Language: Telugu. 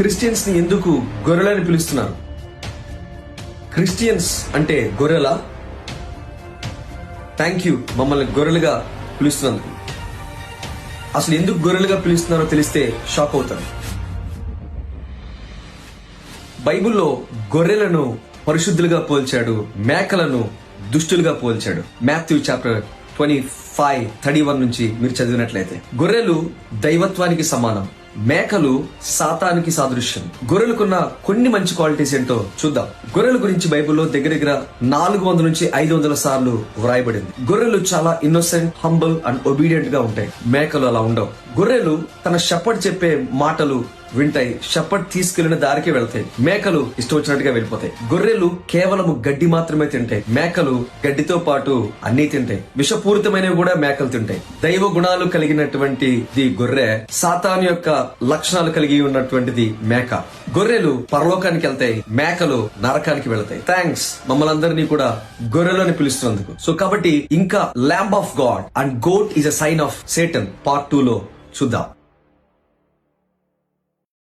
క్రిస్టియన్స్ ని ఎందుకు గొర్రెలని పిలుస్తున్నారు? క్రిస్టియన్స్ అంటే గొర్రెలా? థ్యాంక్ యూ మమ్మల్ని గొర్రెలుగా పిలుస్తున్నందుకు. అసలు ఎందుకు గొర్రెలుగా పిలుస్తున్నారో తెలిస్తే షాక్ అవుతారు. బైబిల్లో గొర్రెలను పరిశుద్ధులుగా పోల్చాడు, మేకలను దుష్టులుగా పోల్చాడు. మాథ్యూ చాప్టర్ 25:31 నుంచి మీరు చదివినట్లయితే, గొర్రెలు దైవత్వానికి సమానం, మేకలు సాతానికి సాదృశ్యం. గొర్రెలకున్న కొన్ని మంచి క్వాలిటీస్ ఏంటో చూద్దాం. గొర్రెల గురించి బైబిల్లో దగ్గర 400 నుంచి 500 సార్లు వ్రాయబడింది. గొర్రెలు చాలా ఇన్నోసెంట్, హంబుల్ అండ్ ఒబీడియంట్ గా ఉంటాయి. మేకలు అలా ఉండవు. గొర్రెలు తన షెపర్డ్ చెప్పే మాటలు వింటాయి, షెపర్డ్ తీసుకెళ్లిన దారికి వెళ్తాయి. మేకలు ఇష్టం వచ్చినట్టుగా వెళ్ళిపోతాయి. గొర్రెలు కేవలం గడ్డి మాత్రమే తింటాయి, మేకలు గడ్డితో పాటు అన్ని తింటాయి. విషపూరితమైనవి కూడా మేకలు తింటాయి. దైవ గుణాలు కలిగినటువంటిది గొర్రె, సాతాను యొక్క లక్షణాలు కలిగి ఉన్నటువంటిది మేక. గొర్రెలు పరలోకానికి వెళ్తాయి, మేకలు నరకానికి వెళ్తాయి. థ్యాంక్స్ మమ్మల్ని అందరినీ కూడా గొర్రెలని పిలుస్తున్నందుకు. సో కాబట్టి ఇంకా lamb of God and goat is a sign of Satan part 2 లో చూద్దాం.